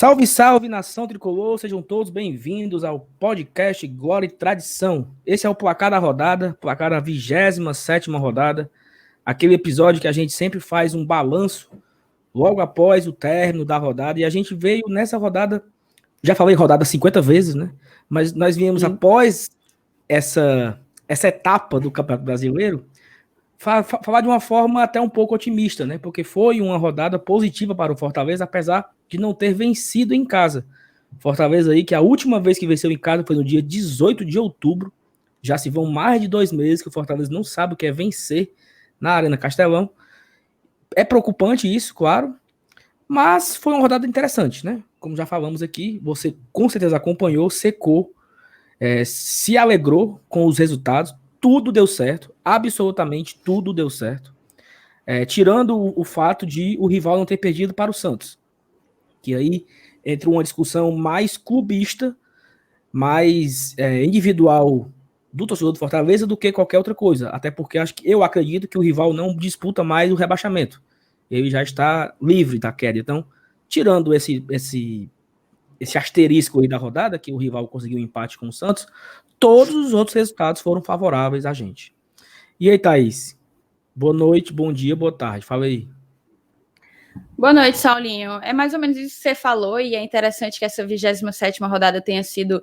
Salve, salve, nação tricolor, sejam todos bem-vindos ao podcast Glória e Tradição. Esse é o placar da rodada, placar da 27ª rodada, aquele episódio que a gente sempre faz um balanço logo após o término da rodada, e a gente veio nessa rodada, já falei rodada 50 vezes, né? Mas nós viemos após essa etapa do Campeonato Brasileiro, falar de uma forma até um pouco otimista, né? Porque foi uma rodada positiva para o Fortaleza, apesar de não ter vencido em casa. Fortaleza aí, que a última vez que venceu em casa foi no dia 18 de outubro. Já se vão mais de 2 meses que o Fortaleza não sabe o que é vencer na Arena Castelão. É preocupante isso, claro, mas foi uma rodada interessante, né? Como já falamos aqui, você com certeza acompanhou, secou, se alegrou com os resultados. Tudo deu certo, absolutamente tudo deu certo. Tirando o fato de o rival não ter perdido para o Santos. Que aí entra uma discussão mais clubista, mais individual do torcedor do Fortaleza do que qualquer outra coisa. Até porque eu acredito que o rival não disputa mais o rebaixamento. Ele já está livre da queda. Então, tirando esse asterisco aí da rodada, que o rival conseguiu um empate com o Santos, todos os outros resultados foram favoráveis a gente. E aí, Thaís? Boa noite, bom dia, boa tarde. Fala aí. Boa noite, Saulinho. É mais ou menos isso que você falou, e é interessante que essa 27ª rodada tenha sido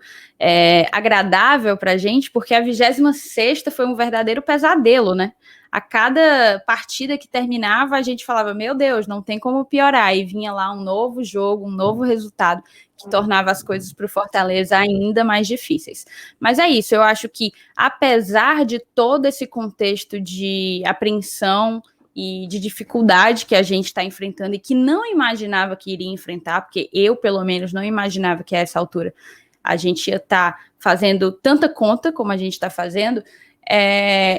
agradável para a gente, porque a 26ª foi um verdadeiro pesadelo, né? A cada partida que terminava, a gente falava, meu Deus, não tem como piorar, e vinha lá um novo jogo, um novo resultado, que tornava as coisas para o Fortaleza ainda mais difíceis. Mas é isso, eu acho que, apesar de todo esse contexto de apreensão e de dificuldade que a gente está enfrentando e que não imaginava que iria enfrentar, porque eu, pelo menos, não imaginava que a essa altura a gente ia estar fazendo tanta conta como a gente está fazendo,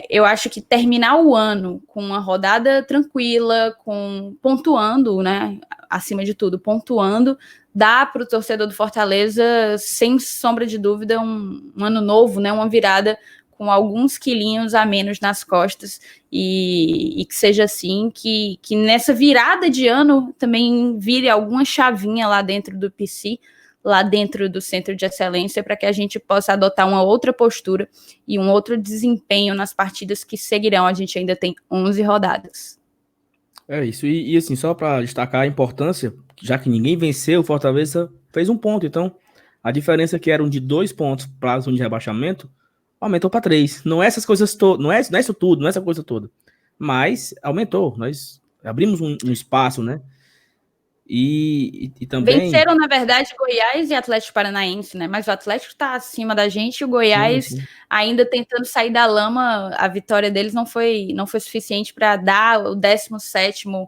eu acho que terminar o ano com uma rodada tranquila, pontuando, né, acima de tudo, pontuando, dá para o torcedor do Fortaleza, sem sombra de dúvida, um ano novo, né, uma virada com alguns quilinhos a menos nas costas, e que seja assim, que nessa virada de ano também vire alguma chavinha lá dentro do PC, lá dentro do Centro de Excelência, para que a gente possa adotar uma outra postura e um outro desempenho nas partidas que seguirão. A gente ainda tem 11 rodadas. É isso, e assim, só para destacar a importância, já que ninguém venceu, o Fortaleza fez um ponto, então a diferença que eram de 2 pontos para a zona de rebaixamento, aumentou para 3. Não é essas coisas todas, não é isso tudo, não é essa coisa toda. Mas aumentou, nós abrimos um espaço, né? E também... Venceram, na verdade, Goiás e Atlético Paranaense, né? Mas o Atlético está acima da gente e o Goiás, sim, ainda tentando sair da lama, a vitória deles não foi suficiente para dar o 17º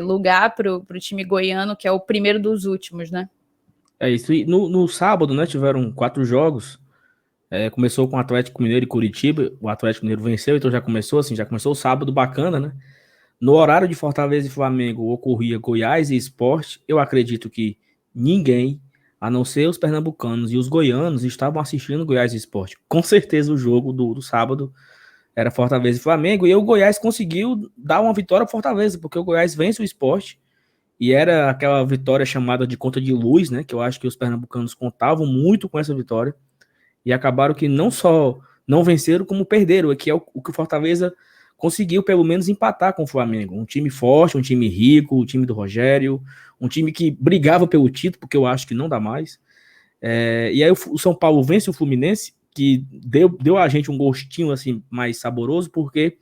lugar para o time goiano, que é o primeiro dos últimos, né? É isso. E no sábado, né, tiveram 4 jogos. Começou com o Atlético Mineiro e Curitiba. O Atlético Mineiro venceu, então já começou o sábado bacana, né? No horário de Fortaleza e Flamengo ocorria Goiás e Sport. Eu acredito que ninguém, a não ser os pernambucanos e os goianos, estavam assistindo Goiás e Sport. Com certeza o jogo do sábado era Fortaleza e Flamengo, e o Goiás conseguiu dar uma vitória para Fortaleza, porque o Goiás vence o Sport, e era aquela vitória chamada de conta de luz, né? Que eu acho que os pernambucanos contavam muito com essa vitória. E acabaram que não só não venceram, como perderam, que é o que o Fortaleza conseguiu pelo menos empatar com o Flamengo. Um time forte, um time rico, o time do Rogério, um time que brigava pelo título, porque eu acho que não dá mais. E aí o São Paulo vence o Fluminense, que deu a gente um gostinho assim mais saboroso, porque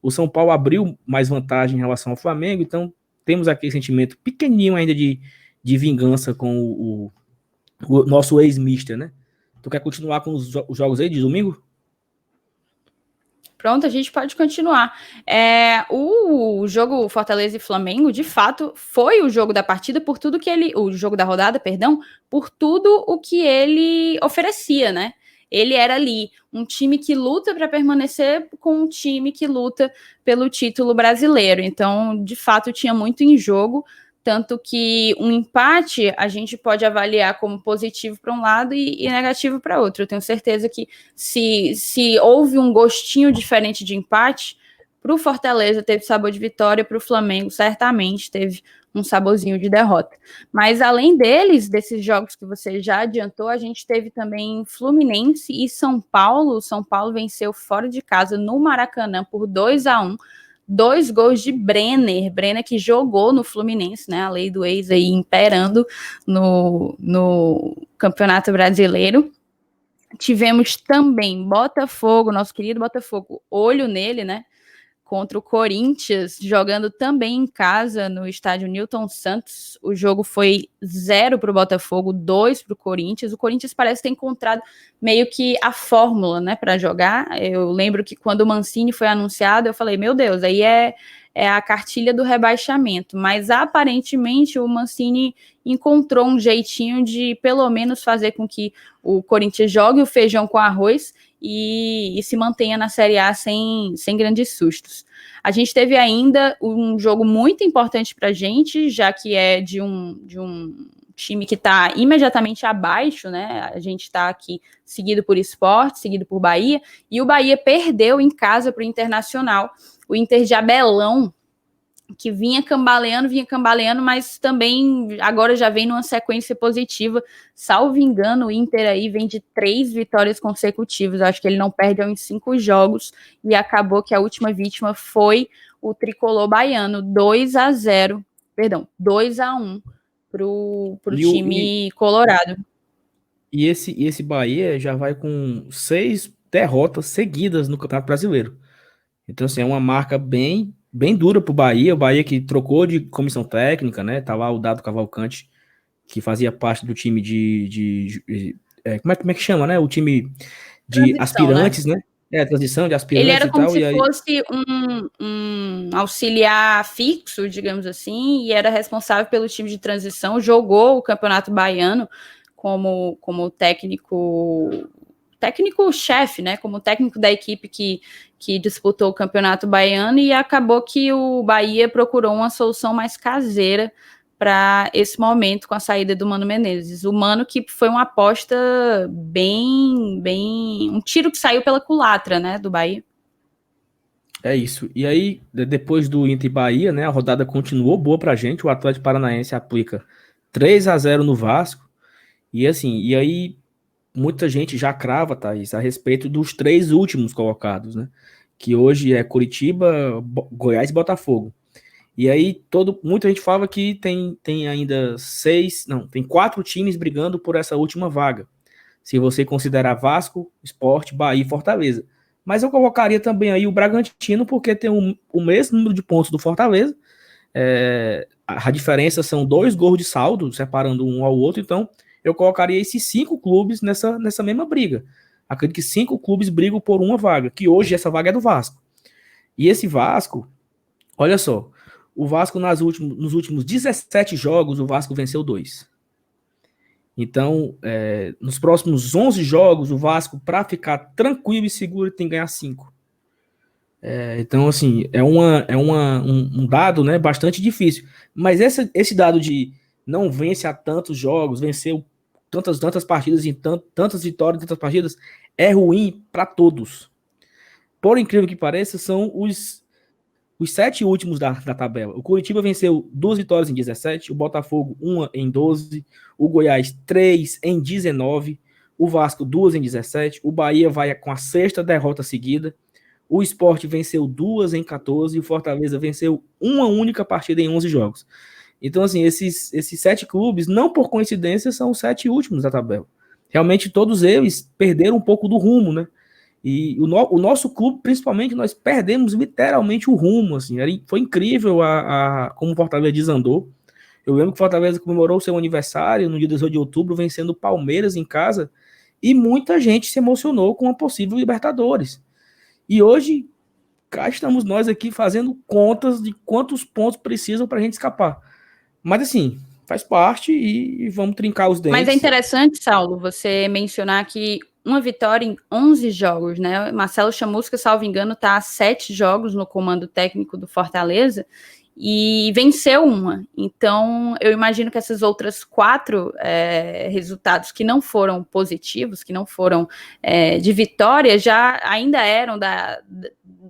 o São Paulo abriu mais vantagem em relação ao Flamengo, então temos aquele sentimento pequenininho ainda de vingança com o nosso ex-mister, né? Tu quer continuar com os jogos aí de domingo? Pronto, a gente pode continuar. O jogo Fortaleza e Flamengo, de fato, foi o jogo da partida por tudo que ele... O jogo da rodada, perdão, por tudo o que ele oferecia, né? Ele era ali um time que luta para permanecer com um time que luta pelo título brasileiro. Então, de fato, tinha muito em jogo. Tanto que um empate a gente pode avaliar como positivo para um lado e negativo para outro. Eu tenho certeza que se houve um gostinho diferente de empate, Para o Fortaleza teve sabor de vitória, para o Flamengo certamente teve um saborzinho de derrota. Mas além desses jogos que você já adiantou, a gente teve também Fluminense e São Paulo. O São Paulo venceu fora de casa no Maracanã por 2-1. 2 gols de Brenner que jogou no Fluminense, né? A lei do ex aí imperando no Campeonato Brasileiro. Tivemos também Botafogo, nosso querido Botafogo, olho nele, né? Contra o Corinthians, jogando também em casa no estádio Newton Santos. O jogo foi 0 para o Botafogo, 2 para o Corinthians. O Corinthians parece ter encontrado meio que a fórmula, né, para jogar. Eu lembro que quando o Mancini foi anunciado, eu falei, meu Deus, aí é a cartilha do rebaixamento. Mas aparentemente o Mancini encontrou um jeitinho de pelo menos fazer com que o Corinthians jogue o feijão com arroz e se mantenha na Série A sem grandes sustos. A gente teve ainda um jogo muito importante para a gente, já que é de um time que está imediatamente abaixo, né? A gente está aqui seguido por Sport, seguido por Bahia, e o Bahia perdeu em casa para o Internacional. O Inter de Abelão, que vinha cambaleando, mas também agora já vem numa sequência positiva. Salvo engano, o Inter aí vem de 3 vitórias consecutivas. Eu acho que ele não perde em 5 jogos, e acabou que a última vítima foi o tricolor baiano, 2-1 pro time colorado. E esse Bahia já vai com 6 derrotas seguidas no Campeonato Brasileiro. Então, assim, é uma marca bem dura pro Bahia. O Bahia que trocou de comissão técnica, né? Tá lá o Dado Cavalcante, que fazia parte do time como é que chama, né? O time de Transição, aspirantes, né? Transição de aspirantes. Ele era e como tal, se e aí... fosse um auxiliar fixo, digamos assim, e era responsável pelo time de transição, jogou o Campeonato Baiano como técnico-chefe, né? Como técnico da equipe que disputou o Campeonato Baiano, e acabou que o Bahia procurou uma solução mais caseira para esse momento com a saída do Mano Menezes. O Mano que foi uma aposta bem, um tiro que saiu pela culatra, né, do Bahia. É isso. E aí, depois do Inter e Bahia, né, a rodada continuou boa pra gente. O Atlético Paranaense aplica 3-0 no Vasco. E assim, e aí muita gente já crava, Thaís, a respeito dos 3 últimos colocados, né? Que hoje é Curitiba, Goiás e Botafogo. E aí muita gente fala que tem ainda 4 times brigando por essa última vaga. Se você considerar Vasco, Sport, Bahia e Fortaleza. Mas eu colocaria também aí o Bragantino, porque tem o mesmo número de pontos do Fortaleza. A diferença são 2 gols de saldo, separando um ao outro. Então, eu colocaria esses 5 clubes nessa mesma briga. Acredito que 5 clubes brigam por uma vaga, que hoje essa vaga é do Vasco. E esse Vasco, olha só, o Vasco nos últimos 17 jogos, o Vasco venceu 2. Então, nos próximos 11 jogos, o Vasco, para ficar tranquilo e seguro, tem que ganhar 5. Então, assim, é um dado, né, bastante difícil. Mas esse dado de não vence a tantos jogos, venceu tantas partidas em tantas vitórias, tantas partidas, é ruim para todos. Por incrível que pareça, são os 7 últimos da tabela. O Curitiba venceu 2 vitórias em 17, o Botafogo 1 em 12, o Goiás 3 em 19, o Vasco 2 em 17, o Bahia vai com a 6ª derrota seguida, o Sport venceu 2 em 14 e o Fortaleza venceu uma única partida em 11 jogos. Então, assim, esses 7 clubes, não por coincidência, são os 7 últimos da tabela. Realmente, todos eles perderam um pouco do rumo, né? E o nosso clube, principalmente, nós perdemos literalmente o rumo, assim. Foi incrível como o Fortaleza desandou. Eu lembro que o Fortaleza comemorou seu aniversário no dia 18 de outubro, vencendo o Palmeiras em casa, e muita gente se emocionou com a possível Libertadores. E hoje, cá estamos nós aqui fazendo contas de quantos pontos precisam para a gente escapar. Mas assim, faz parte e vamos trincar os dentes. Mas é interessante, Saulo, você mencionar que uma vitória em 11 jogos, né? Marcelo Chamusca, salvo engano, está há 7 jogos no comando técnico do Fortaleza e venceu uma. Então, eu imagino que essas outras 4 resultados que não foram positivos, que não foram de vitória, já ainda eram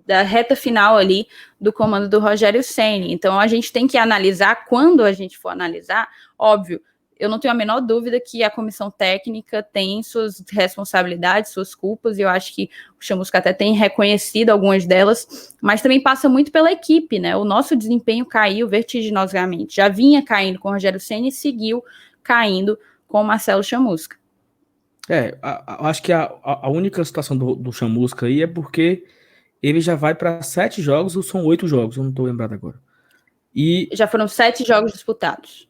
da reta final ali do comando do Rogério Ceni. Então a gente tem que analisar, quando a gente for analisar, óbvio, eu não tenho a menor dúvida que a comissão técnica tem suas responsabilidades, suas culpas, e eu acho que o Chamusca até tem reconhecido algumas delas, mas também passa muito pela equipe, né? O nosso desempenho caiu vertiginosamente. Já vinha caindo com o Rogério Ceni e seguiu caindo com o Marcelo Chamusca. Eu acho que a única situação do Chamusca aí é porque ele já vai para 7 jogos ou são 8 jogos, eu não estou lembrado agora. E já foram 7 jogos disputados.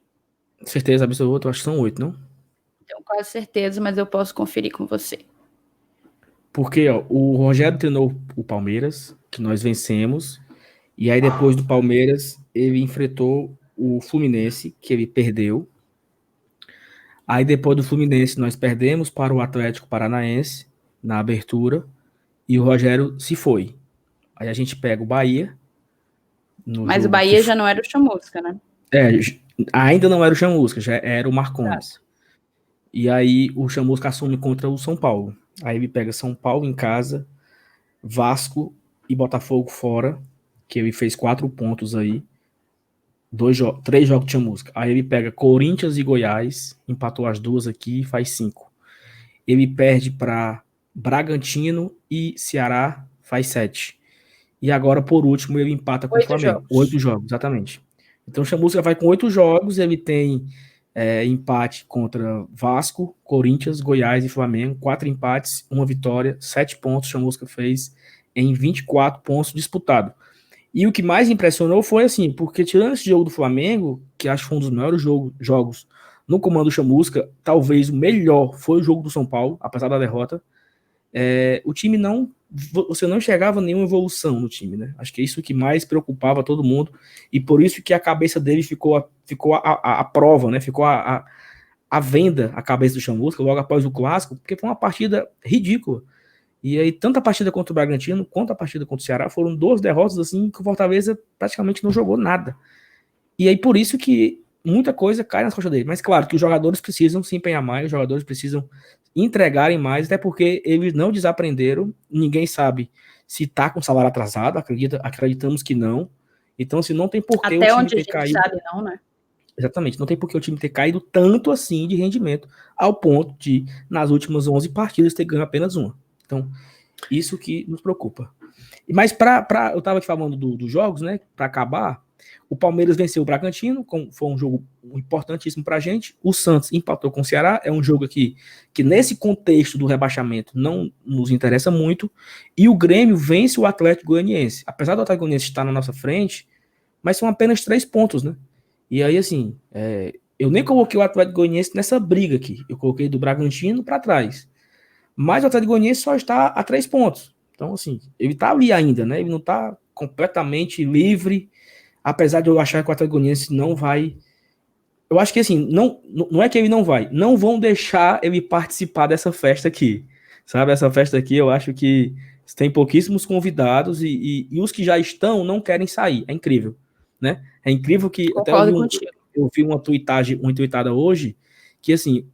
Certeza absoluta, eu acho que são 8, não? Tenho quase certeza, mas eu posso conferir com você. Porque o Rogério treinou o Palmeiras, que nós vencemos, e aí depois do Palmeiras ele enfrentou o Fluminense, que ele perdeu. Aí depois do Fluminense nós perdemos para o Atlético Paranaense na abertura e o Rogério se foi. Aí a gente pega o Bahia. Mas o Bahia já não era o Chamusca, né? Ainda não era o Chamusca, já era o Marcondes. E aí o Chamusca assume contra o São Paulo. Aí ele pega São Paulo em casa, Vasco e Botafogo fora, que ele fez 4 pontos aí. 3 jogos de Chamusca. Aí ele pega Corinthians e Goiás, empatou as duas aqui e faz 5. Ele perde para Bragantino e Ceará, faz 7. E agora, por último, ele empata com o Flamengo. 8 jogos, exatamente. Então o Chamusca vai com 8 jogos, ele tem empate contra Vasco, Corinthians, Goiás e Flamengo, 4 empates, 1 vitória, 7 pontos o Chamusca fez em 24 pontos disputados. E o que mais impressionou foi assim, porque tirando esse jogo do Flamengo, que acho que foi um dos maiores jogos no comando do Chamusca, talvez o melhor foi o jogo do São Paulo, apesar da derrota, o time você não enxergava nenhuma evolução no time, né? Acho que é isso que mais preocupava todo mundo, e por isso que a cabeça dele ficou a prova, né? Ficou a venda a cabeça do Chamusca logo após o Clássico, porque foi uma partida ridícula. E aí, tanto a partida contra o Bragantino quanto a partida contra o Ceará foram 2 derrotas assim que o Fortaleza praticamente não jogou nada. E aí, por isso que muita coisa cai nas costas dele. Mas claro que os jogadores precisam se empenhar mais, os jogadores precisam entregarem mais, até porque eles não desaprenderam, ninguém sabe se tá com salário atrasado, acreditamos que não. Então, assim, não tem porquê até o time onde ter a gente caído. sabe, não, né? Exatamente, não tem porquê o time ter caído tanto assim de rendimento, ao ponto de, nas últimas 11 partidas, ter ganho apenas uma. Então, isso que nos preocupa. Mas eu estava aqui falando dos jogos, né? Para acabar, o Palmeiras venceu o Bragantino, foi um jogo importantíssimo para a gente. O Santos empatou com o Ceará, é um jogo aqui que nesse contexto do rebaixamento não nos interessa muito. E o Grêmio vence o Atlético Goianiense. Apesar do Atlético Goianiense estar na nossa frente, mas são apenas 3 pontos, né? E aí, assim, eu nem coloquei o Atlético Goianiense nessa briga aqui. Eu coloquei do Bragantino para trás. Mas o Atlético Goianiense só está a 3 pontos. Então, assim, ele está ali ainda, né? Ele não está completamente livre, apesar de eu achar que o Atlético Goianiense não vai... Eu acho que, assim, não é que ele não vai. Não vão deixar ele participar dessa festa aqui. Sabe? Essa festa aqui, eu acho que tem pouquíssimos convidados e os que já estão não querem sair. É incrível, né? É incrível que... Concordo até contigo. Eu vi uma tweetada hoje que, assim,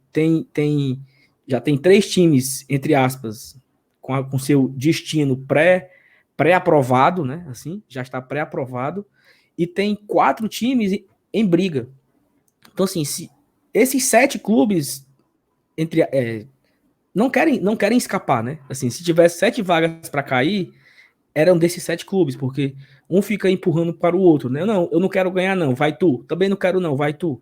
já tem 3 times, entre aspas, com seu destino pré-aprovado, né? Assim, já está pré-aprovado, e tem 4 times em briga. Então, assim, se esses 7 clubes não querem escapar, né? Assim, se tivesse 7 vagas para cair, eram desses 7 clubes, porque um fica empurrando para o outro, né? Não, eu não quero ganhar, não, vai tu. Também não quero, não, vai tu.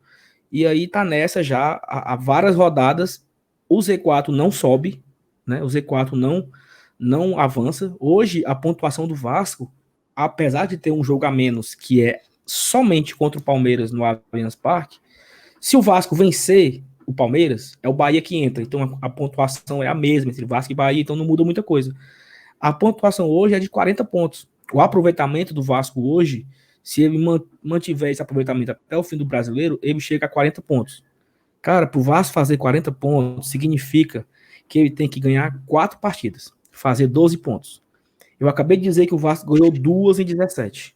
E aí tá nessa já há várias rodadas. O Z4 não sobe, né? O Z4 não avança. Hoje, a pontuação do Vasco, apesar de ter um jogo a menos, que é somente contra o Palmeiras no Allianz Parque, se o Vasco vencer o Palmeiras, é o Bahia que entra. Então a pontuação é a mesma entre Vasco e Bahia, então não muda muita coisa. A pontuação hoje é de 40 pontos. O aproveitamento do Vasco hoje, se ele mantiver esse aproveitamento até o fim do Brasileiro, ele chega a 40 pontos. Cara, pro Vasco fazer 40 pontos significa que ele tem que ganhar 4 partidas, fazer 12 pontos. Eu acabei de dizer que o Vasco ganhou 2 em 17.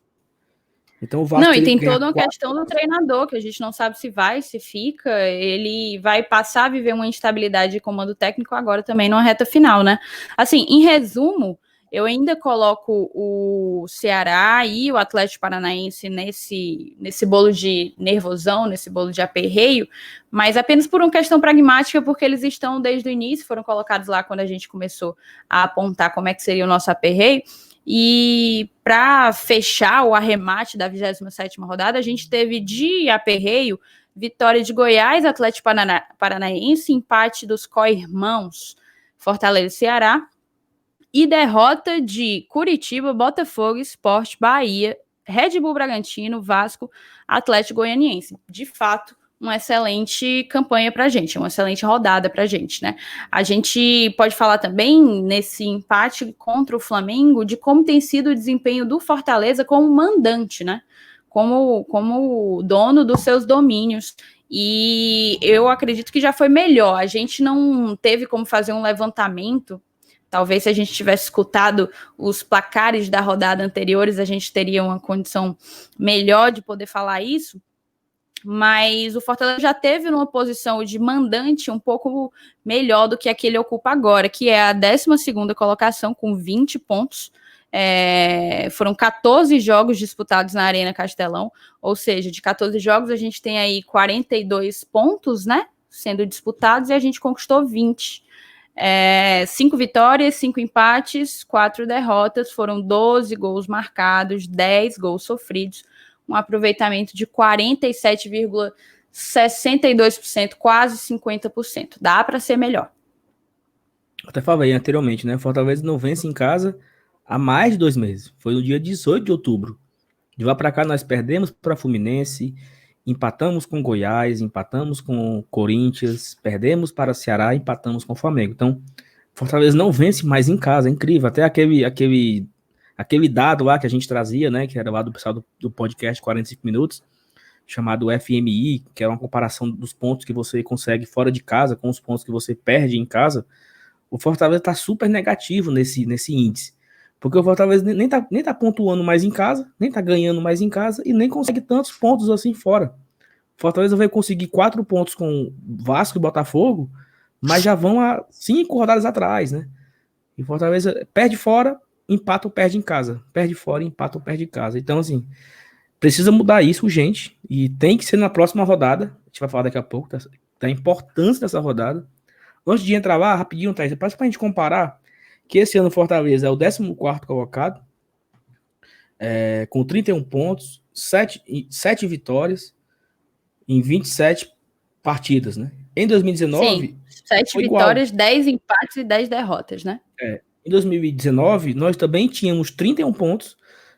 Então o Vasco não, e tem toda uma 4... questão do treinador, que a gente não sabe se vai, se fica, ele vai passar a viver uma instabilidade de comando técnico agora também numa reta final, né? Assim, em resumo, Eu ainda coloco o Ceará e o Atlético Paranaense nesse bolo de nervosão, nesse bolo de aperreio, mas apenas por uma questão pragmática, porque eles estão desde o início, foram colocados lá quando a gente começou a apontar como é que seria o nosso aperreio. E para fechar o arremate da 27ª rodada, a gente teve de aperreio vitória de Goiás, Atlético Paranaense, empate dos co-irmãos Fortaleza e Ceará, e derrota de Curitiba, Botafogo, Sport, Bahia, Red Bull Bragantino, Vasco, Atlético Goianiense. De fato, uma excelente campanha para a gente, uma excelente rodada para a gente, né? A gente pode falar também, nesse empate contra o Flamengo, de como tem sido o desempenho do Fortaleza como mandante, né? Como dono dos seus domínios. E eu acredito que já foi melhor. A gente não teve como fazer um levantamento. Talvez se a gente tivesse escutado os placares da rodada anteriores, a gente teria uma condição melhor de poder falar isso. Mas o Fortaleza já teve numa posição de mandante um pouco melhor do que a que ele ocupa agora, que é a 12ª colocação com 20 pontos. Foram 14 jogos disputados na Arena Castelão, ou seja, de 14 jogos a gente tem aí 42 pontos, né, sendo disputados, e a gente conquistou 20. 5 vitórias, 5 empates, 4 derrotas, foram 12 gols marcados, 10 gols sofridos, um aproveitamento de 47,62%, quase 50%. Dá para ser melhor. Até falei anteriormente, né? Fortaleza não vence em casa há mais de 2 meses. Foi no dia 18 de outubro. De lá para cá nós perdemos para Fluminense, empatamos com Goiás, empatamos com Corinthians, perdemos para Ceará, empatamos com o Flamengo. Então, Fortaleza não vence mais em casa, é incrível. Até aquele dado lá que a gente trazia, né, que era lá do pessoal do podcast 45 minutos, chamado FMI, que é uma comparação dos pontos que você consegue fora de casa com os pontos que você perde em casa. O Fortaleza está super negativo nesse índice. Porque o Fortaleza nem tá pontuando mais em casa, nem tá ganhando mais em casa e nem consegue tantos pontos assim fora. O Fortaleza vai conseguir 4 pontos com Vasco e Botafogo, mas já vão a 5 rodadas atrás, né? E o Fortaleza perde fora, empata ou perde em casa. Perde fora, empata ou perde em casa. Então, assim, precisa mudar isso urgente e tem que ser na próxima rodada. A gente vai falar daqui a pouco da importância dessa rodada. Antes de entrar lá, rapidinho, Thaís, para a gente comparar que esse ano o Fortaleza é o 14º colocado, com 31 pontos, 7 vitórias em 27 partidas, né? Em 2019... Sim, 7 vitórias, igual. 10 empates e 10 derrotas, né? Em 2019, nós também tínhamos 31 pontos,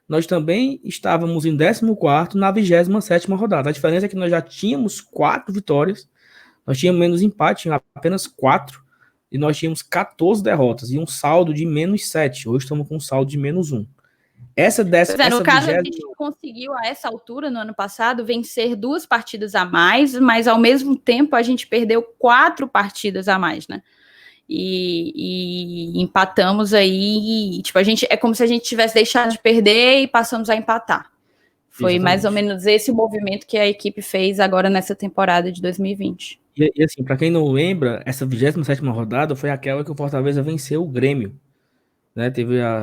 nós também estávamos em 14º na 27ª rodada. A diferença é que nós já tínhamos 4 vitórias, nós tínhamos menos empate, apenas 4, e nós tínhamos 14 derrotas e um saldo de -7. Hoje estamos com um saldo de -1. No caso, a gente conseguiu, a essa altura, no ano passado, vencer 2 partidas a mais, mas ao mesmo tempo a gente perdeu 4 partidas a mais, né? E empatamos aí, tipo, é como se a gente tivesse deixado de perder e passamos a empatar. Foi exatamente mais ou menos esse o movimento que a equipe fez agora nessa temporada de 2020. E assim, para quem não lembra, essa 27ª rodada foi aquela que o Fortaleza venceu o Grêmio, né?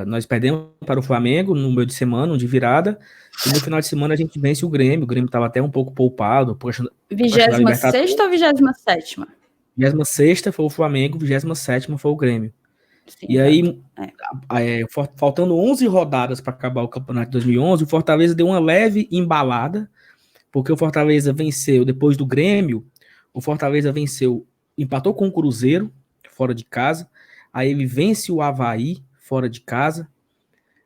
Nós perdemos para o Flamengo no meio de semana, de virada, e no final de semana a gente vence o Grêmio estava até um pouco poupado. 26ª ou 27ª? 26ª foi o Flamengo, 27ª foi o Grêmio. Sim, e aí, faltando 11 rodadas para acabar o campeonato de 2011, o Fortaleza deu uma leve embalada, porque o Fortaleza venceu depois do Grêmio. O Fortaleza empatou com o Cruzeiro, fora de casa. Aí ele vence o Avaí, fora de casa.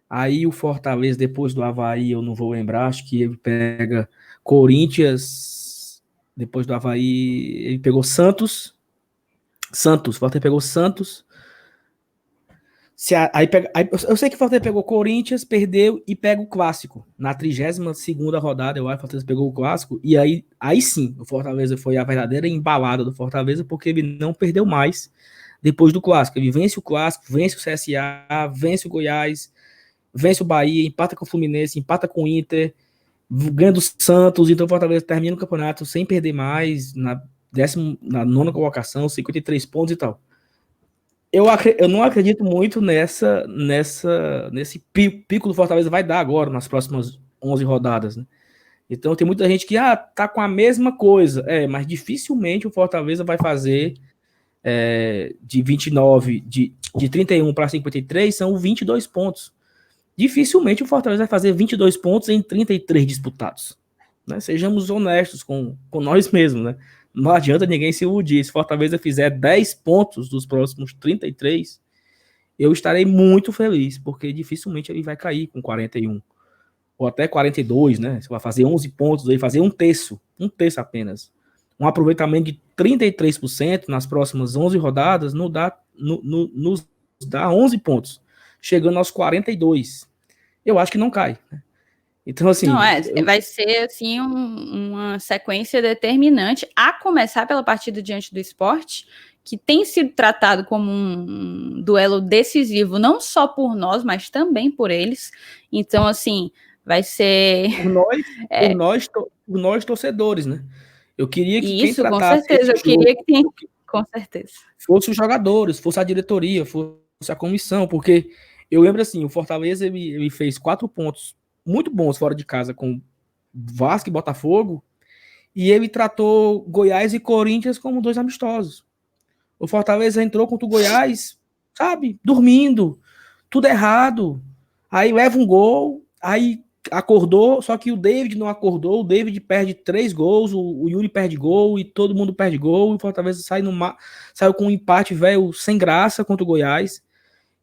Aí o Fortaleza, depois do Avaí, eu não vou lembrar, acho que ele pega Corinthians. Depois do Avaí, ele pegou Santos. O Fortaleza pegou Santos. Eu sei que o Fortaleza pegou Corinthians, perdeu e pega o Clássico. Na 32ª rodada, eu acho que o Fortaleza pegou o Clássico. E aí sim, o Fortaleza foi a verdadeira embalada do Fortaleza, porque ele não perdeu mais depois do Clássico. Ele vence o Clássico, vence o CSA, vence o Goiás, vence o Bahia, empata com o Fluminense, empata com o Inter, ganha do Santos. Então o Fortaleza termina o campeonato sem perder mais, na 9ª colocação, 53 pontos e tal. Eu não acredito muito nesse pico do Fortaleza vai dar agora, nas próximas 11 rodadas, né? Então tem muita gente que tá com a mesma coisa. Mas dificilmente o Fortaleza vai fazer de 29, de 31 para 53, são 22 pontos. Dificilmente o Fortaleza vai fazer 22 pontos em 33 disputados. Né? Sejamos honestos com nós mesmos, né? Não adianta ninguém se iludir. Se Fortaleza fizer 10 pontos dos próximos 33, eu estarei muito feliz, porque dificilmente ele vai cair com 41, ou até 42, né? Você vai fazer 11 pontos, aí fazer um terço apenas. Um aproveitamento de 33% nas próximas 11 rodadas nos dá 11 pontos, chegando aos 42. Eu acho que não cai, né? Então, assim... Não, vai ser, assim, uma sequência determinante, a começar pela partida diante do Sport, que tem sido tratado como um duelo decisivo, não só por nós, mas também por eles. Então, assim, vai ser... Por nós torcedores, né? Eu queria que quem Isso, com tratasse certeza, esse jogo com certeza, fosse os jogadores, fosse a diretoria, fosse a comissão, porque eu lembro assim, o Fortaleza ele fez 4 pontos muito bons fora de casa com Vasco e Botafogo, e ele tratou Goiás e Corinthians como 2 amistosos. O Fortaleza entrou contra o Goiás, sabe, dormindo, tudo errado. Aí leva um gol, aí acordou, só que o David não acordou, o David perde 3 gols, o Yuri perde gol e todo mundo perde gol, e o Fortaleza saiu com um empate velho sem graça contra o Goiás.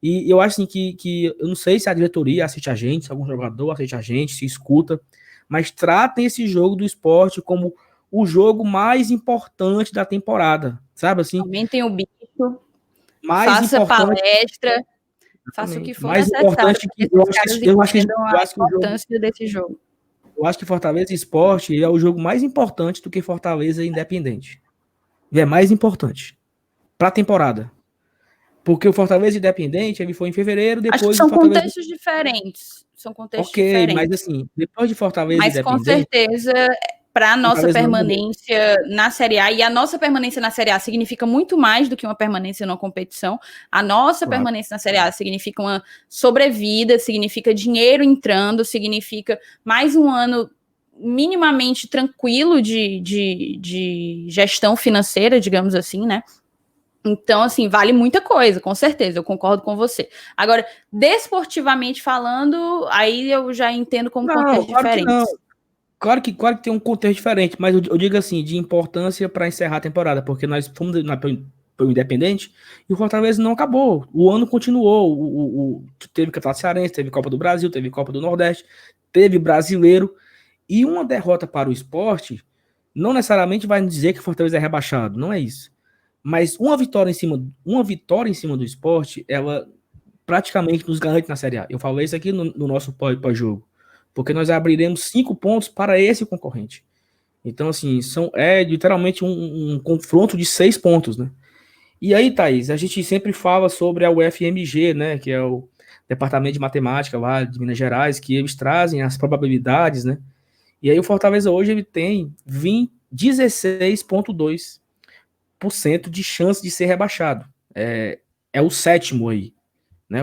E eu acho assim que eu não sei se a diretoria assiste a gente, se algum jogador assiste a gente, se escuta, mas tratem esse jogo do Sport como o jogo mais importante da temporada, sabe assim? aumentem o bicho, Mais faça importante, palestra, faça o que for mais necessário importante para que que esses caras entendam a importância desse jogo. Eu acho que Fortaleza Sport é o jogo mais importante do que Fortaleza Independente. E é mais importante para a temporada. Porque o Fortaleza Independente ele foi em fevereiro, depois acho que são o Fortaleza... contextos diferentes. São contextos Ok, diferentes. mas assim, depois de Fortaleza Mas com Independente... certeza, para a nossa Fortaleza permanência na Série A, e a nossa permanência na Série A significa muito mais do que uma permanência numa competição. A nossa permanência na Série A significa uma sobrevida, significa dinheiro entrando, significa mais um ano minimamente tranquilo de gestão financeira, digamos assim, né? Então, assim, vale muita coisa, com certeza, eu concordo com você. Agora, desportivamente falando, aí eu já entendo como contextos diferentes. Claro que tem um contexto diferente, mas eu digo assim, de importância para encerrar a temporada, porque nós fomos pelo Independente e o Fortaleza não acabou. O ano continuou. Teve Campeonato Cearense, teve Copa do Brasil, teve Copa do Nordeste, teve Brasileiro. E uma derrota para o Sport não necessariamente vai dizer que o Fortaleza é rebaixado, não é isso. Mas uma vitória em cima do Sport, ela praticamente nos garante na Série A. Eu falei isso aqui no nosso pós-jogo. Porque nós abriremos 5 pontos para esse concorrente. Então, assim, é literalmente um confronto de 6 pontos, né? E aí, Thaís, a gente sempre fala sobre a UFMG, né? Que é o Departamento de Matemática lá de Minas Gerais, que eles trazem as probabilidades, né? E aí o Fortaleza hoje ele tem 16,2% de chance de ser rebaixado. É o sétimo aí, né?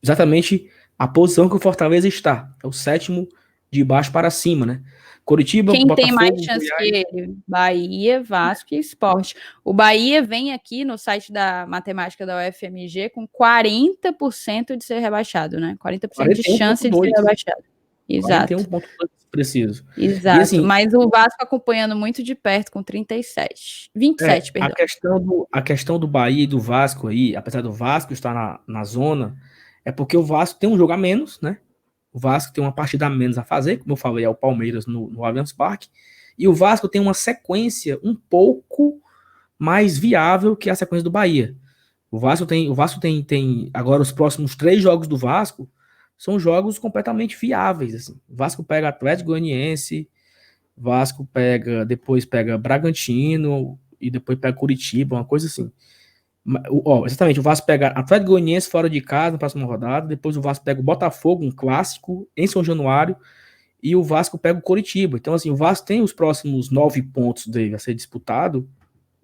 Exatamente a posição que o Fortaleza está. É o sétimo de baixo para cima, né? Coritiba, Quem tem Botafogo, mais chance Goiás... que ele? Bahia, Vasco e Sport. O Bahia vem aqui no site da matemática da UFMG com 40% de ser rebaixado, né? 40% de chance de ser rebaixado. Exato. 41,2 preciso. Exato. E assim, mas o Vasco acompanhando muito de perto com 37. 27, perdão. A questão do Bahia e do Vasco aí, apesar do Vasco estar na zona, é porque o Vasco tem um jogo a menos, né? O Vasco tem uma partida a menos a fazer, como eu falei, é o Palmeiras no Allianz Parque, e o Vasco tem uma sequência um pouco mais viável que a sequência do Bahia. O Vasco tem agora os próximos 3 jogos do Vasco são jogos completamente viáveis, assim. O Vasco pega Atlético Goianiense, depois pega Bragantino e depois pega Curitiba, uma coisa assim. Exatamente, o Vasco pega Atlético Goianiense fora de casa na próxima rodada, depois o Vasco pega o Botafogo, um clássico, em São Januário, e o Vasco pega o Curitiba. Então, assim, o Vasco tem os próximos 9 pontos dele a ser disputado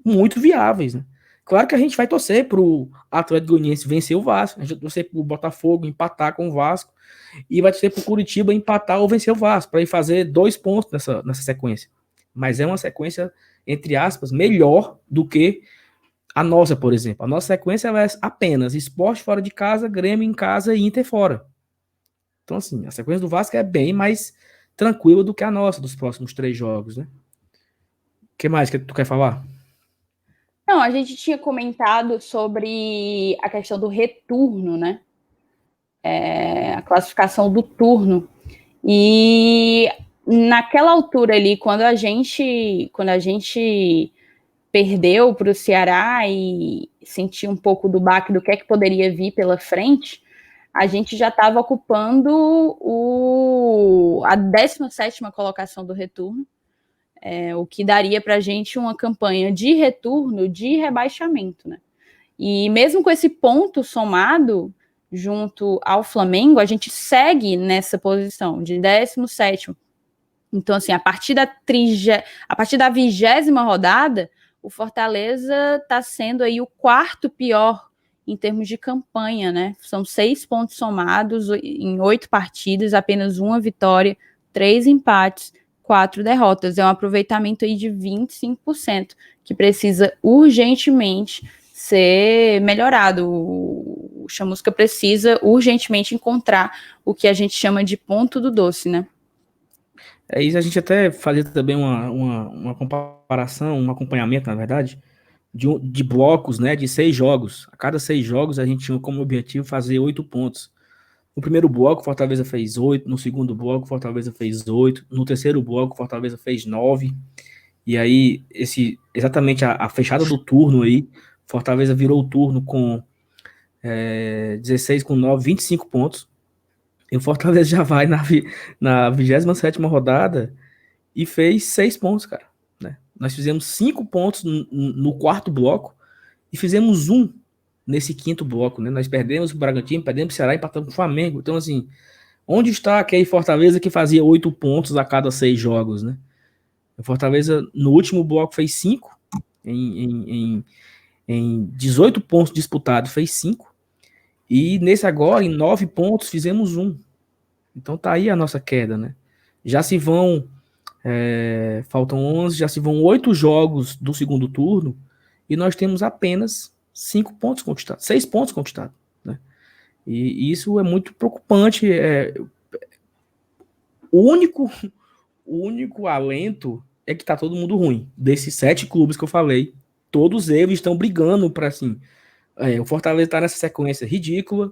muito viáveis, né? Claro que a gente vai torcer pro Atlético Goianiense vencer o Vasco, a gente vai torcer pro Botafogo empatar com o Vasco, e vai torcer pro Curitiba empatar ou vencer o Vasco, para ir fazer 2 pontos nessa sequência. Mas é uma sequência, entre aspas, melhor do que a nossa, por exemplo. A nossa sequência é apenas Sport fora de casa, Grêmio em casa e Inter fora. Então, assim, a sequência do Vasco é bem mais tranquila do que a nossa dos próximos 3 jogos, né? O que mais que tu quer falar? Não, a gente tinha comentado sobre a questão do retorno, né? A classificação do turno. E naquela altura ali, quando a gente perdeu para o Ceará e sentiu um pouco do baque do que é que poderia vir pela frente, a gente já estava ocupando a 17ª colocação do retorno, o que daria para a gente uma campanha de retorno de rebaixamento, né? E mesmo com esse ponto somado junto ao Flamengo, a gente segue nessa posição de 17º. Então, assim, a partir da 20ª rodada, o Fortaleza está sendo aí o 4º pior em termos de campanha, né? São 6 pontos somados em 8 partidas, apenas 1 vitória, 3 empates, 4 derrotas. É um aproveitamento aí de 25%, que precisa urgentemente ser melhorado. O Chamusca precisa urgentemente encontrar o que a gente chama de ponto do doce, né? É isso, a gente até fazia também uma comparação, um acompanhamento, na verdade, de blocos, né, de 6 jogos. A cada 6 jogos a gente tinha como objetivo fazer 8 pontos. No primeiro bloco, Fortaleza fez 8, no segundo bloco, Fortaleza fez 8, no terceiro bloco, Fortaleza fez 9, e aí, exatamente a fechada do turno aí, Fortaleza virou o turno com 16 com 9, 25 pontos, e o Fortaleza já vai na 27ª rodada e fez 6 pontos, cara, né? Nós fizemos 5 pontos no quarto bloco e fizemos 1 nesse quinto bloco, né? Nós perdemos o Bragantino, perdemos o Ceará e empatamos com o Flamengo. Então, assim, onde está aquele Fortaleza que fazia 8 pontos a cada 6 jogos, né? O Fortaleza, no último bloco, fez 5, em 18 pontos disputados, fez 5, e nesse agora, em 9 pontos, fizemos 1. Então tá aí a nossa queda, né? Já se vão, faltam 11, já se vão 8 jogos do segundo turno, e nós temos apenas 5 pontos conquistados, 6 pontos conquistados, né? E isso é muito preocupante. O único alento é que tá todo mundo ruim. Desses 7 clubes que eu falei, todos eles estão brigando para, assim, o Fortaleza tá nessa sequência ridícula,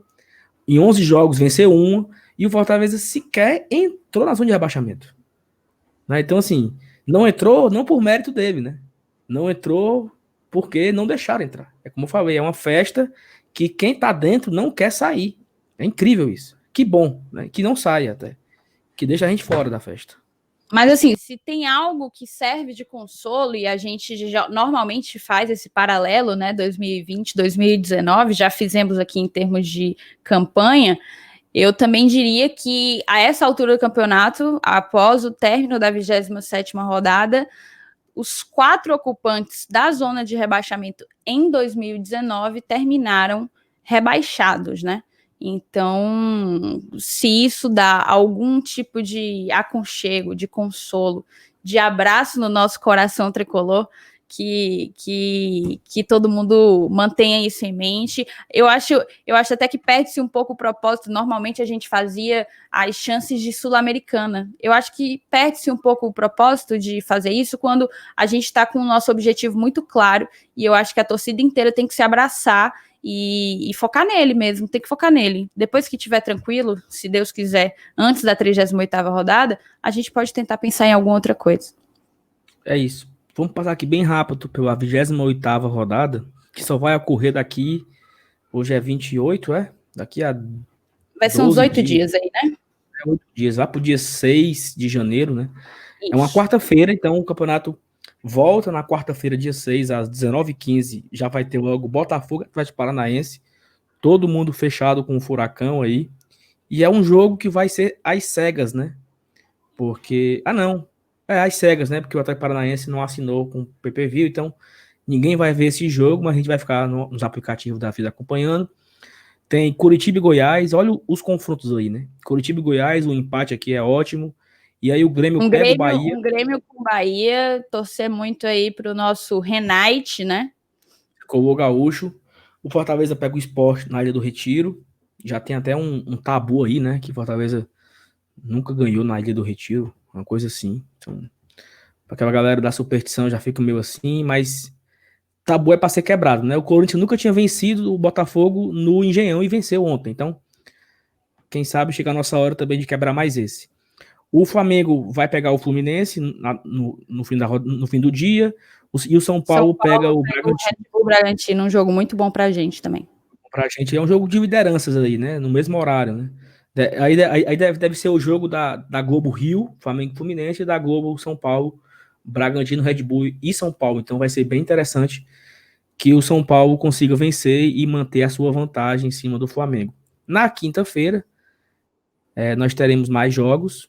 em 11 jogos venceu 1, e o Fortaleza sequer entrou na zona de rebaixamento, né? Então, assim, não entrou não por mérito dele, né? Não entrou porque não deixaram entrar. É como eu falei, é uma festa que quem tá dentro não quer sair. É incrível isso. Que bom, né? Que não saia até. Que deixa a gente fora da festa. Mas, assim, se tem algo que serve de consolo, e a gente normalmente faz esse paralelo, né, 2020, 2019, já fizemos aqui em termos de campanha, eu também diria que, a essa altura do campeonato, após o término da 27ª rodada, os 4 ocupantes da zona de rebaixamento em 2019 terminaram rebaixados, né? Então, se isso dá algum tipo de aconchego, de consolo, de abraço no nosso coração tricolor, que todo mundo mantenha isso em mente. Eu acho até que perde-se um pouco o propósito. Normalmente a gente fazia as chances de Sul-Americana. Eu acho que perde-se um pouco o propósito de fazer isso quando a gente está com o nosso objetivo muito claro, e eu acho que a torcida inteira tem que se abraçar e focar nele mesmo, tem que focar nele. Depois que estiver tranquilo, se Deus quiser, antes da 38ª rodada, a gente pode tentar pensar em alguma outra coisa. É isso. Vamos passar aqui bem rápido pela 28ª rodada, que só vai ocorrer daqui, hoje é 28, Daqui a vai ser uns 8 dias aí, né? 8 dias, lá pro dia 6 de janeiro, né? Isso. É uma quarta-feira, então o campeonato volta na quarta-feira, dia 6, às 19h15, já vai ter logo Botafogo, Atlético Paranaense, todo mundo fechado com o Furacão aí, e é um jogo que vai ser às cegas, né? Porque, às cegas, né? Porque o Atlético Paranaense não assinou com o PPV, então Ninguém vai ver esse jogo, mas a gente vai ficar nos aplicativos da vida acompanhando. Tem Curitiba e Goiás, olha os confrontos aí, né? Curitiba e Goiás, o empate aqui é ótimo. E aí o Grêmio pega o Bahia. Um Grêmio com Bahia, torcer muito aí pro nosso Renate, né? Colou Gaúcho. O Fortaleza pega o Sport na Ilha do Retiro. Já tem até um tabu aí, né? Que Fortaleza nunca ganhou na Ilha do Retiro. Uma coisa assim. Então, pra aquela galera da superstição já fica meio assim, mas tabu é pra ser quebrado, né? O Corinthians nunca tinha vencido o Botafogo no Engenhão e venceu ontem. Então, quem sabe chega a nossa hora também de quebrar mais esse. O Flamengo vai pegar o Fluminense no fim do dia. E o São Paulo pega o Bragantino. O Bragantino, um jogo muito bom pra gente também. Pra gente é um jogo de lideranças aí, né? No mesmo horário, né? Aí deve ser o jogo da Globo Rio, Flamengo Fluminense, e da Globo São Paulo, Bragantino, Red Bull e São Paulo. Então vai ser bem interessante que o São Paulo consiga vencer e manter a sua vantagem em cima do Flamengo. Na quinta-feira, nós teremos mais jogos.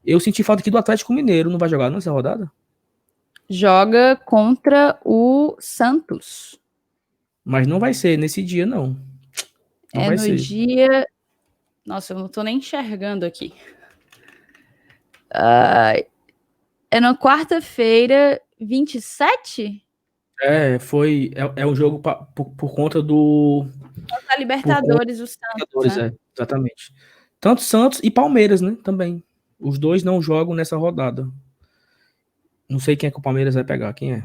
Eu senti falta aqui do Atlético Mineiro, não vai jogar nessa rodada? Joga contra o Santos. Mas não vai ser nesse dia, não. Não é vai no ser. dia... Nossa, eu não tô nem enxergando aqui. É na quarta-feira, 27? É um jogo por conta do... Da Libertadores, o Santos, né? Exatamente. Tanto Santos e Palmeiras, né? Também. Os dois não jogam nessa rodada. Não sei quem é que o Palmeiras vai pegar. Quem é?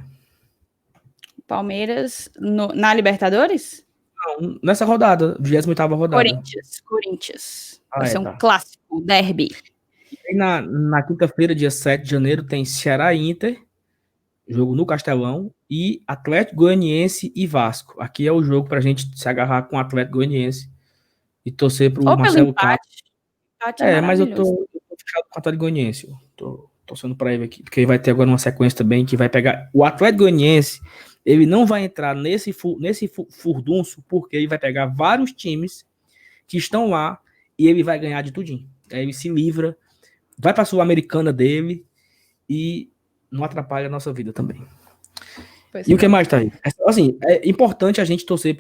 Palmeiras na Libertadores? Não, nessa rodada, 28ª rodada. Corinthians. Ah, Vai ser um tá. clássico, derby. E na quinta-feira, dia 7 de janeiro, tem Ceará e Inter, jogo no Castelão, e Atlético Goianiense e Vasco. Aqui é o jogo pra gente se agarrar com o Atlético Goianiense e torcer pro Marcelo Cabo. Mas eu tô fechado com o Atlético Goianiense. Tô torcendo pra ele aqui, porque ele vai ter agora uma sequência também que vai pegar. O Atlético Goianiense, ele não vai entrar nesse furdunço, porque ele vai pegar vários times que estão lá e ele vai ganhar de tudinho. Aí ele se livra, vai pra Sul-Americana dele e não atrapalha a nossa vida também. O que mais tá aí? Assim, é importante a gente torcer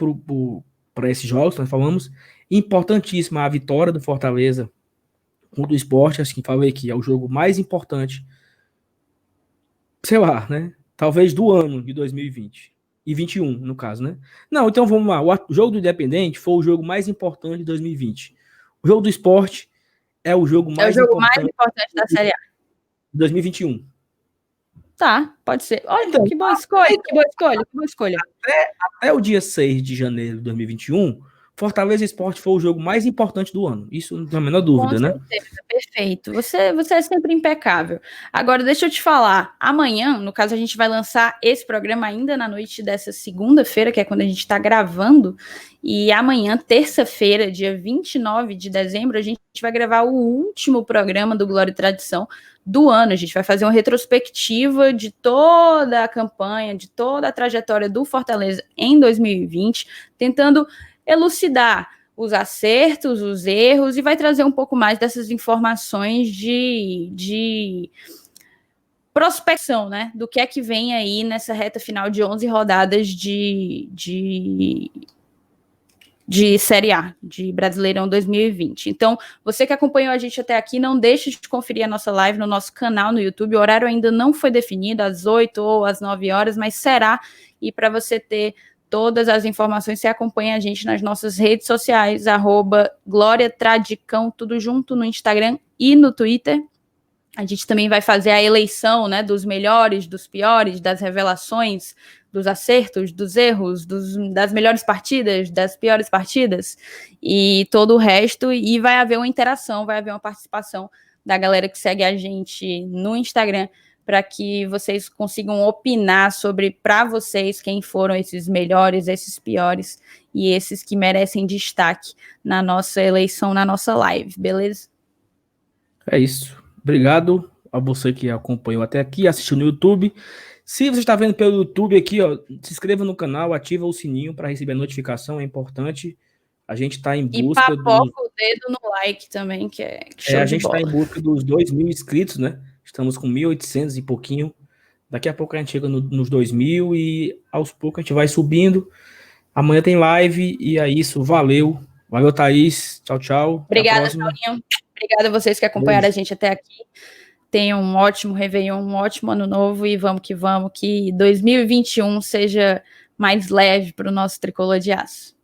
para esses jogos que nós falamos. Importantíssima a vitória do Fortaleza contra o Sport, assim, falei que é o jogo mais importante, sei lá, né? Talvez do ano de 2020. E 21, no caso, né? Não, então vamos lá. O jogo do Independente foi o jogo mais importante de 2020. O jogo do Sport é o jogo mais importante da Série A. De 2021. Tá, pode ser. Olha, então, que boa escolha. Até o dia 6 de janeiro de 2021, Fortaleza Sport foi o jogo mais importante do ano. Isso não tem a menor dúvida, né? Com certeza, perfeito. Você é sempre impecável. Agora, deixa eu te falar. Amanhã, no caso, a gente vai lançar esse programa ainda na noite dessa segunda-feira, que é quando a gente está gravando. E amanhã, terça-feira, dia 29 de dezembro, a gente vai gravar o último programa do Glória e Tradição do ano. A gente vai fazer uma retrospectiva de toda a campanha, de toda a trajetória do Fortaleza em 2020, tentando elucidar os acertos, os erros, e vai trazer um pouco mais dessas informações de prospecção, né? Do que é que vem aí nessa reta final de 11 rodadas de Série A, de Brasileirão 2020. Então, você que acompanhou a gente até aqui, não deixe de conferir a nossa live no nosso canal no YouTube. O horário ainda não foi definido, às 8 ou às 9 horas, mas será. E para você ter todas as informações, você acompanha a gente nas nossas redes sociais, @GlóriaTradicão, tudo junto no Instagram e no Twitter. A gente também vai fazer a eleição, né, dos melhores, dos piores, das revelações, dos acertos, dos erros, das melhores partidas, das piores partidas e todo o resto. E vai haver uma interação, vai haver uma participação da galera que segue a gente no Instagram, para que vocês consigam opinar sobre, para vocês, quem foram esses melhores, esses piores e esses que merecem destaque na nossa eleição, na nossa live, beleza? É isso. Obrigado a você que acompanhou até aqui, assistiu no YouTube. Se você está vendo pelo YouTube aqui, ó, se inscreva no canal, ativa o sininho para receber a notificação, é importante. A gente está em busca e papoca o dedo no like também, que é show a de gente bola. está em busca dos 2.000 inscritos, né? Estamos com 1.800 e pouquinho. Daqui a pouco a gente chega nos 2.000 e aos poucos a gente vai subindo. Amanhã tem live e é isso. Valeu. Valeu, Thaís. Tchau, tchau. Obrigada, Saulinho. Obrigada a vocês que acompanharam a gente até aqui. Tenham um ótimo Réveillon, um ótimo ano novo e vamos, que 2021 seja mais leve para o nosso tricolor de aço.